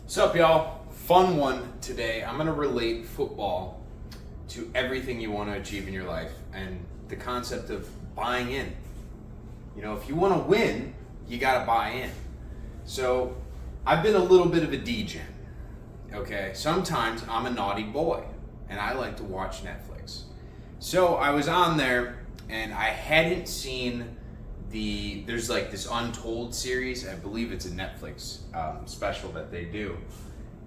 What's up, y'all? Fun one today. I'm going to relate football to everything you want to achieve in your life and the concept of buying in. You know, if you want to win, you got to buy in. So, I've been a little bit of a degen. Okay? Sometimes I'm a naughty boy and I like to watch Netflix. So, I was on there and I hadn't seen there's like this Untold series. I believe it's a Netflix special that they do.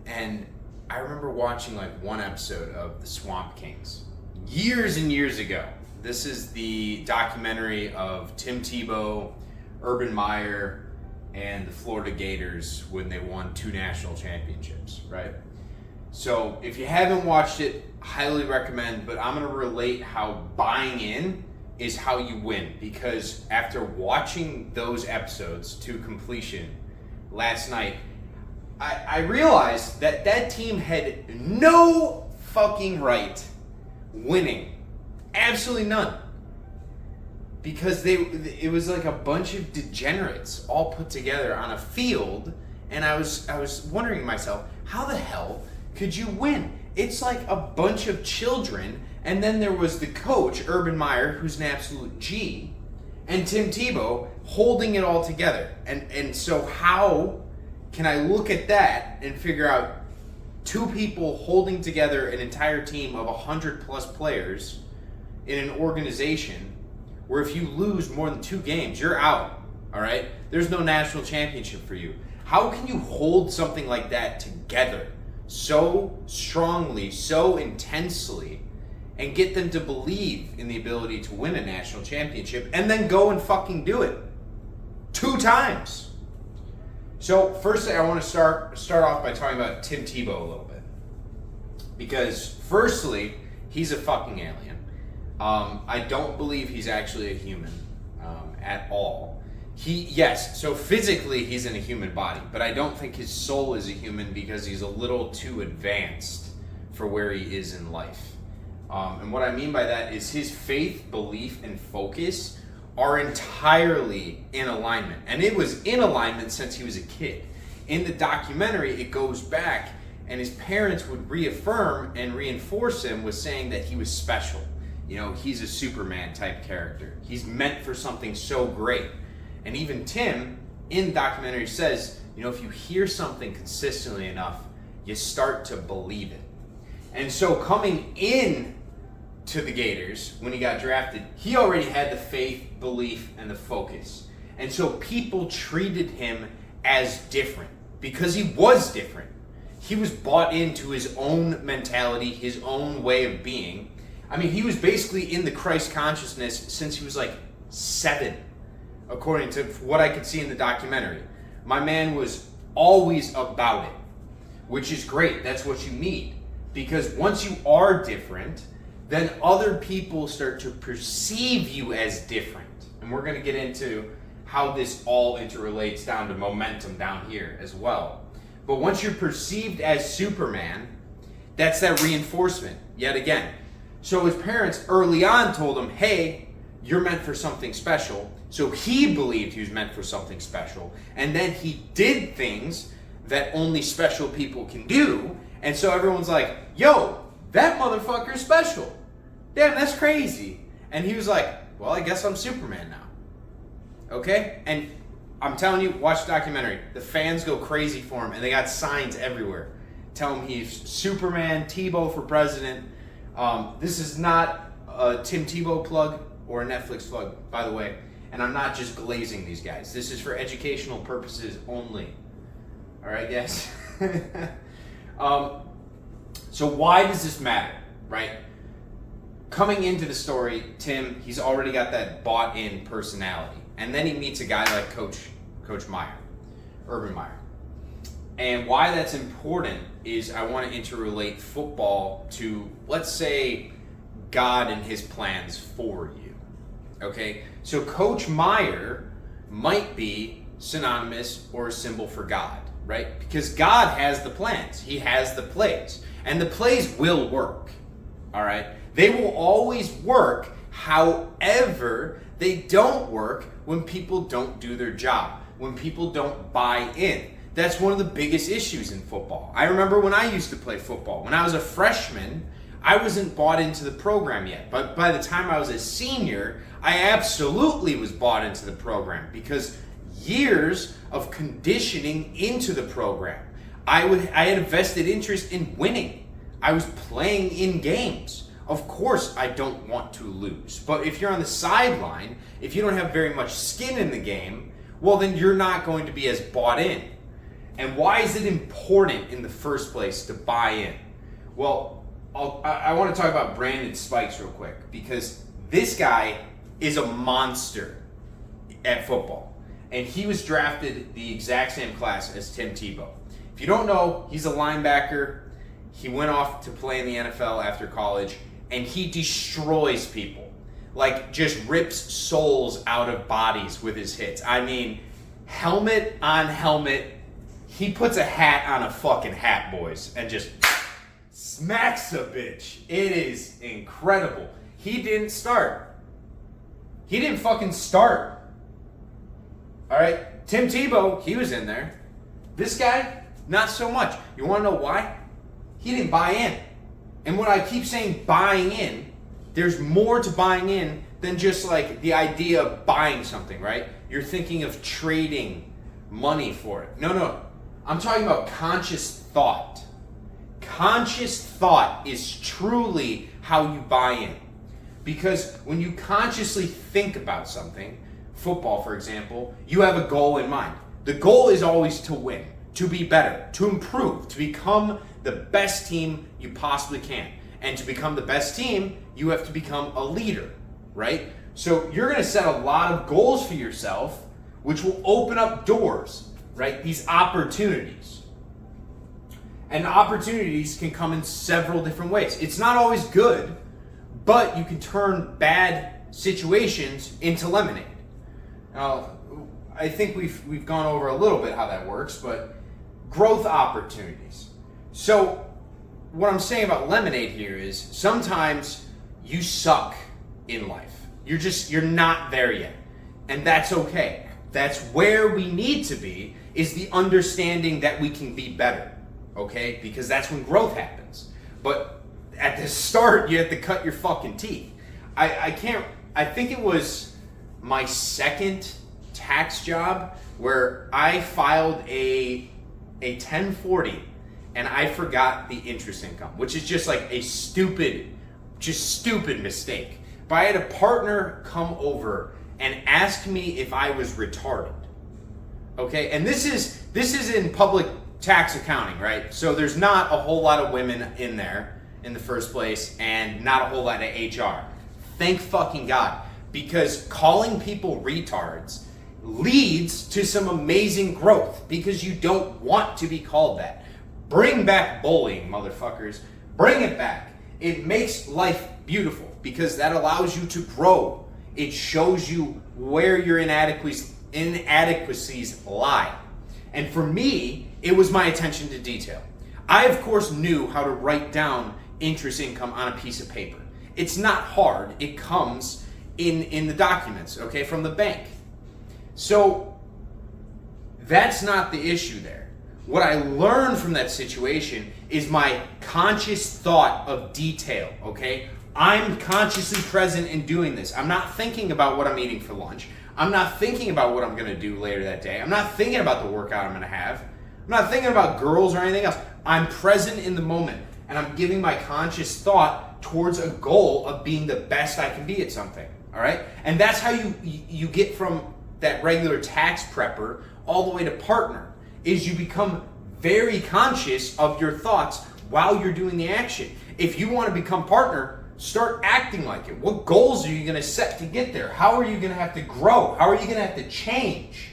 And I remember watching like one episode of The Swamp Kings years and years ago. This is the documentary of Tim Tebow, Urban Meyer, and the Florida Gators when they won 2 national championships, right? So if you haven't watched it, highly recommend, but I'm going to relate how buying in is how you win, because after watching those episodes to completion last night, I realized that that team had no fucking right winning. Absolutely none. Because it was like a bunch of degenerates all put together on a field, and I was wondering to myself, how the hell could you win? It's like a bunch of children. And then there was the coach, Urban Meyer, who's an absolute G, and Tim Tebow holding it all together. And so how can I look at that and figure out 2 people holding together an entire team of 100 plus players in an organization where if you lose more than 2 games, you're out, all right? There's no national championship for you. How can you hold something like that together so strongly, so intensely, and get them to believe in the ability to win a national championship and then go and fucking do it 2 times? So firstly, I want to start off by talking about Tim Tebow a little bit, because firstly, he's a fucking alien. I don't believe he's actually a human at all. So physically he's in a human body, but I don't think his soul is a human because he's a little too advanced for where he is in life. And what I mean by that is his faith, belief, and focus are entirely in alignment. And it was in alignment since he was a kid. In the documentary, it goes back, and his parents would reaffirm and reinforce him with saying that he was special. You know, he's a Superman type character. He's meant for something so great. And even Tim, in the documentary, says, you know, if you hear something consistently enough, you start to believe it. And so coming in to the Gators, when he got drafted, he already had the faith, belief, and the focus. And so people treated him as different because he was different. He was bought into his own mentality, his own way of being. I mean, he was basically in the Christ consciousness since he was like 7, according to what I could see in the documentary. My man was always about it, which is great. That's what you need. Because once you are different, then other people start to perceive you as different. And we're going to get into how this all interrelates down to momentum down here as well. But once you're perceived as Superman, that's that reinforcement yet again. So his parents early on told him, hey, you're meant for something special. So he believed he was meant for something special. And then he did things that only special people can do. And so everyone's like, yo, that motherfucker's special. Damn, that's crazy. And he was like, well, I guess I'm Superman now. Okay? And I'm telling you, watch the documentary. The fans go crazy for him, and they got signs everywhere. Tell him he's Superman, Tebow for president. This is not a Tim Tebow plug or a Netflix plug, by the way. And I'm not just glazing these guys. This is for educational purposes only. All right, guys? So why does this matter, right? Coming into the story, Tim, he's already got that bought-in personality. And then he meets a guy like Coach Meyer, Urban Meyer. And why that's important is I want to interrelate football to, let's say, God and his plans for you. Okay? So Coach Meyer might be synonymous or a symbol for God, right? Because God has the plans. He has the plays. And the plays will work, all right? They will always work. However, they don't work when people don't do their job, when people don't buy in. That's one of the biggest issues in football. I remember when I used to play football. When I was a freshman, I wasn't bought into the program yet. But by the time I was a senior, I absolutely was bought into the program because years of conditioning into the program. I had a vested interest in winning. I was playing in games. Of course, I don't want to lose. But if you're on the sideline, if you don't have very much skin in the game, well, then you're not going to be as bought in. And why is it important in the first place to buy in? Well, I want to talk about Brandon Spikes real quick because this guy is a monster at football. And he was drafted the exact same class as Tim Tebow. If you don't know, he's a linebacker. He went off to play in the NFL after college, and he destroys people. Like, just rips souls out of bodies with his hits. I mean, helmet on helmet. He puts a hat on a fucking hat, boys, and just smacks a bitch. It is incredible. He didn't start. He didn't fucking start. All right? Tim Tebow, he was in there. This guy, not so much. You want to know why? He didn't buy in. And when I keep saying buying in, there's more to buying in than just like the idea of buying something, right? You're thinking of trading money for it. No. I'm talking about conscious thought. Conscious thought is truly how you buy in. Because when you consciously think about something, football, for example, you have a goal in mind. The goal is always to win, to be better, to improve, to become the best team you possibly can. And to become the best team, you have to become a leader, right? So you're going to set a lot of goals for yourself, which will open up doors, right? These opportunities. And opportunities can come in several different ways. It's not always good, but you can turn bad situations into lemonade. Now, I think we've gone over a little bit how that works, but growth opportunities. So what I'm saying about lemonade here is sometimes you suck in life. You're not there yet. And that's okay. That's where we need to be, is the understanding that we can be better. Okay? Because that's when growth happens. But at the start, you have to cut your fucking teeth. I think it was my second tax job where I filed a 1040 and I forgot the interest income, which is just like a stupid mistake. But I had a partner come over and ask me if I was retarded. Okay, and this is in public tax accounting, right? So there's not a whole lot of women in there in the first place, and not a whole lot of HR. Thank fucking God, because calling people retards leads to some amazing growth because you don't want to be called that. Bring back bullying, motherfuckers. Bring it back. It makes life beautiful because that allows you to grow. It shows you where your inadequacies lie. And for me, it was my attention to detail. I, of course, knew how to write down interest income on a piece of paper. It's not hard. It comes in the documents, okay, from the bank. So that's not the issue there. What I learned from that situation is my conscious thought of detail, okay? I'm consciously present in doing this. I'm not thinking about what I'm eating for lunch. I'm not thinking about what I'm going to do later that day. I'm not thinking about the workout I'm going to have. I'm not thinking about girls or anything else. I'm present in the moment, and I'm giving my conscious thought towards a goal of being the best I can be at something, all right? And that's how you get from that regular tax prepper all the way to partner, is you become very conscious of your thoughts while you're doing the action. If you want to become partner, start acting like it. What goals are you going to set to get there? How are you going to have to grow? How are you going to have to change?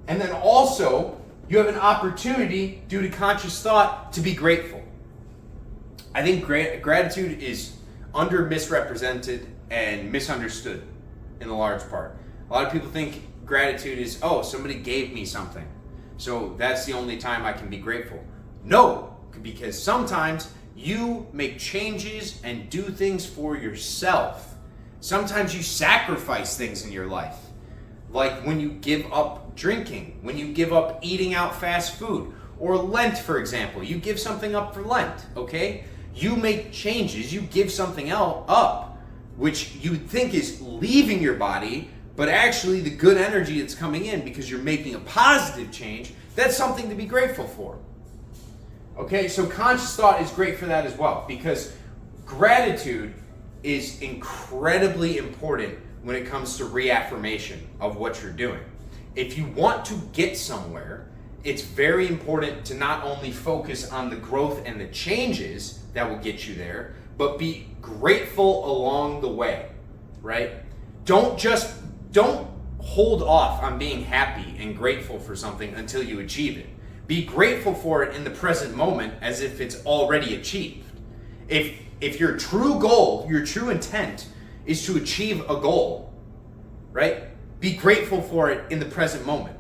And then also, you have an opportunity due to conscious thought to be grateful. I think gratitude is misrepresented and misunderstood in a large part. A lot of people think gratitude is, oh, somebody gave me something, so that's the only time I can be grateful. No, because sometimes you make changes and do things for yourself. Sometimes you sacrifice things in your life. Like when you give up drinking, when you give up eating out fast food, or Lent, for example. You give something up for Lent, okay? You make changes, you give something else up, which you think is leaving your body, but actually the good energy that's coming in because you're making a positive change, that's something to be grateful for. Okay, so conscious thought is great for that as well, because gratitude is incredibly important when it comes to reaffirmation of what you're doing. If you want to get somewhere, it's very important to not only focus on the growth and the changes that will get you there, but be grateful along the way, right? Don't hold off on being happy and grateful for something until you achieve it. Be grateful for it in the present moment as if it's already achieved. If your true goal, your true intent is to achieve a goal, right? Be grateful for it in the present moment.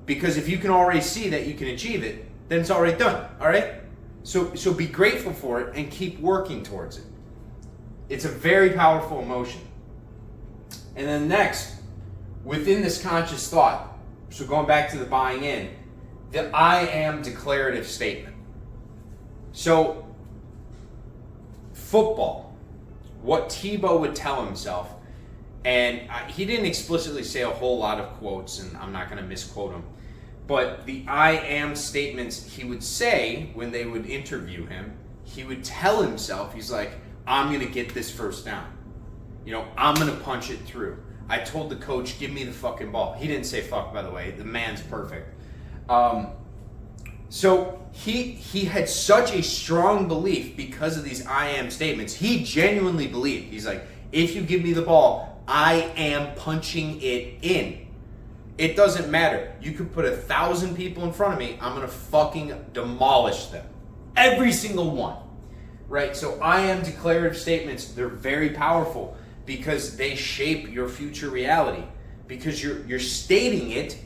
Because if you can already see that you can achieve it, then it's already done, all right? So be grateful for it and keep working towards it. It's a very powerful emotion. And then next, within this conscious thought, so going back to the buying in, the I am declarative statement. So, football, what Tebow would tell himself, and he didn't explicitly say a whole lot of quotes, and I'm not going to misquote him, but the I am statements he would say when they would interview him, he would tell himself, he's like, I'm going to get this first down. You know, I'm going to punch it through. I told the coach, give me the fucking ball. He didn't say fuck, by the way. The man's perfect. So he had such a strong belief because of these I am statements. He genuinely believed. He's like, if you give me the ball, I am punching it in. It doesn't matter. You could put 1,000 people in front of me. I'm going to fucking demolish them. Every single one. Right? So I am declarative statements, they're very powerful because they shape your future reality. Because you're stating it,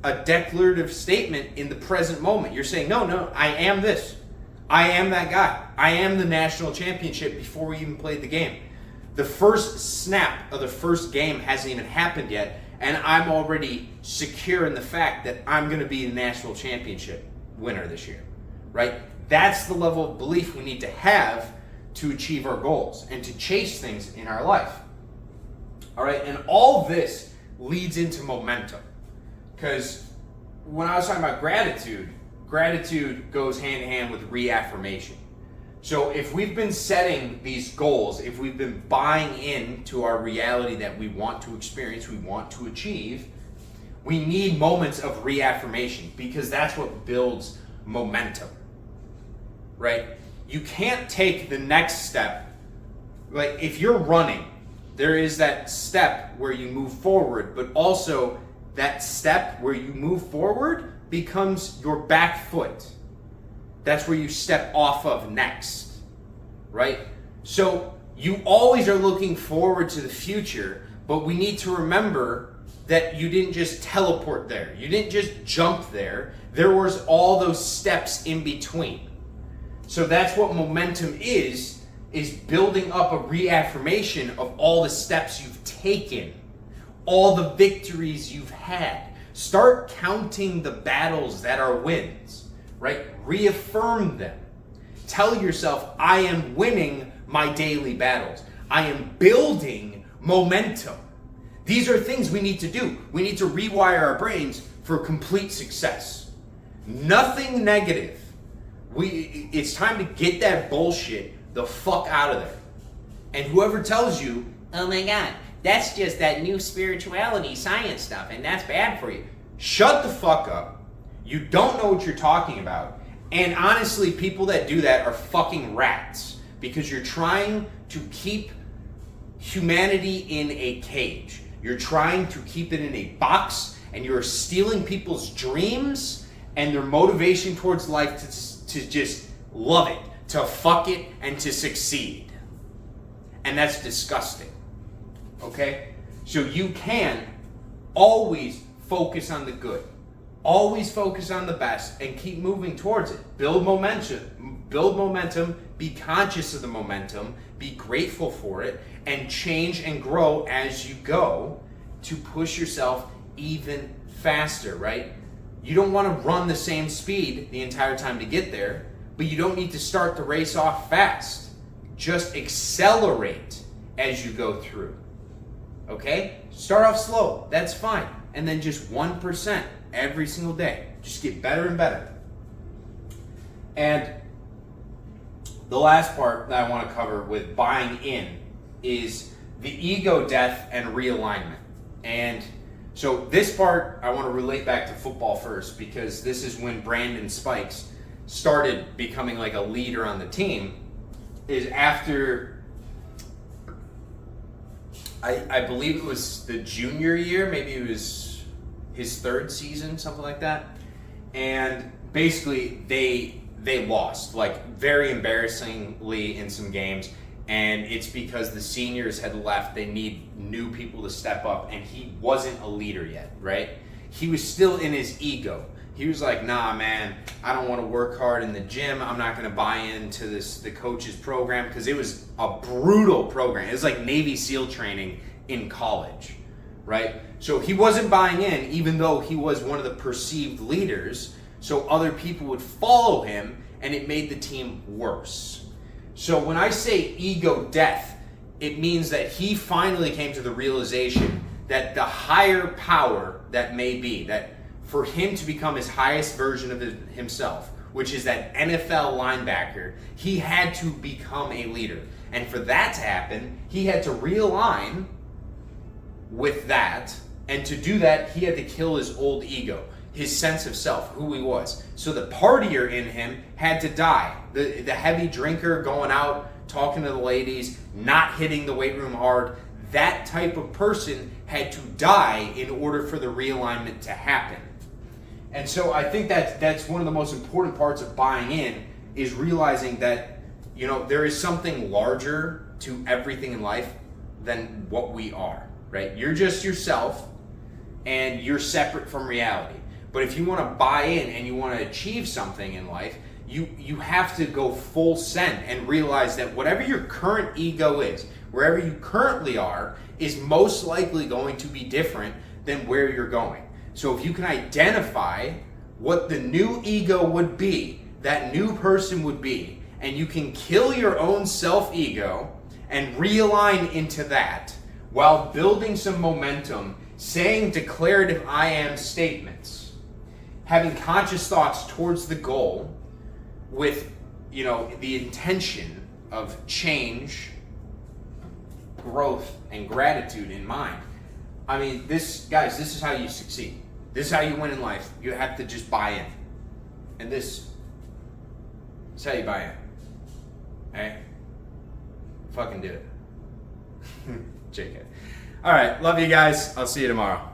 a declarative statement in the present moment. You're saying, no, I am this. I am that guy. I am the national championship before we even played the game. The first snap of the first game hasn't even happened yet, and I'm already secure in the fact that I'm going to be the national championship winner this year, right? That's the level of belief we need to have to achieve our goals and to chase things in our life. All right, and all this leads into momentum. Because when I was talking about gratitude, gratitude goes hand in hand with reaffirmation. So if we've been setting these goals, if we've been buying into our reality that we want to experience, we want to achieve, we need moments of reaffirmation because that's what builds momentum, right? You can't take the next step. Like if you're running, there is that step where you move forward, but also that step where you move forward becomes your back foot. That's where you step off of next, right? So you always are looking forward to the future, but we need to remember that you didn't just teleport there. You didn't just jump there. There was all those steps in between. So that's what momentum is building up a reaffirmation of all the steps you've taken, all the victories you've had. Start counting the battles that are wins, right? Reaffirm them. Tell yourself, I am winning my daily battles. I am building momentum. These are things we need to do. We need to rewire our brains for complete success. Nothing negative. It's time to get that bullshit the fuck out of there. And whoever tells you, oh my God, that's just that new spirituality science stuff and that's bad for you. Shut the fuck up. You don't know what you're talking about. And honestly, people that do that are fucking rats because you're trying to keep humanity in a cage. You're trying to keep it in a box and you're stealing people's dreams and their motivation towards life to just love it, to fuck it, and to succeed. And that's disgusting. Okay? So you can always focus on the good. Always focus on the best and keep moving towards it. Build momentum, be conscious of the momentum, be grateful for it, and change and grow as you go to push yourself even faster, right? You don't want to run the same speed the entire time to get there, but you don't need to start the race off fast. Just accelerate as you go through. Okay? Start off slow. That's fine. And then just 1% every single day. Just get better and better. And the last part that I want to cover with buying in is the ego death and realignment. And so this part I want to relate back to football first, because this is when Brandon Spikes started becoming like a leader on the team. Is after, I believe it was the junior year, maybe it was his third season, something like that. And basically they lost, like very embarrassingly in some games. And it's because the seniors had left. They need new people to step up, and he wasn't a leader yet, right? He was still in his ego. He was like, nah, man, I don't want to work hard in the gym. I'm not going to buy into the coach's program, because it was a brutal program. It was like Navy SEAL training in college, right? So he wasn't buying in, even though he was one of the perceived leaders. So other people would follow him, and it made the team worse. So when I say ego death, it means that he finally came to the realization that the higher power that may be, that for him to become his highest version of himself, which is that NFL linebacker, he had to become a leader. And for that to happen, he had to realign with that. And to do that, he had to kill his old ego, his sense of self, who he was. So the partier in him had to die. The heavy drinker, going out, talking to the ladies, not hitting the weight room hard, that type of person had to die in order for the realignment to happen. And so I think that's one of the most important parts of buying in, is realizing that, you know, there is something larger to everything in life than what we are, right? You're just yourself, and you're separate from reality. But if you want to buy in and you want to achieve something in life, you have to go full send and realize that whatever your current ego is, wherever you currently are, is most likely going to be different than where you're going. So if you can identify what the new ego would be, that new person would be, and you can kill your own self-ego and realign into that while building some momentum, saying declarative I am statements, having conscious thoughts towards the goal with, you know, the intention of change, growth, and gratitude in mind. I mean, this is how you succeed. This is how you win in life. You have to just buy in. And this is how you buy in. Alright? Fucking do it. JK. Alright, love you guys. I'll see you tomorrow.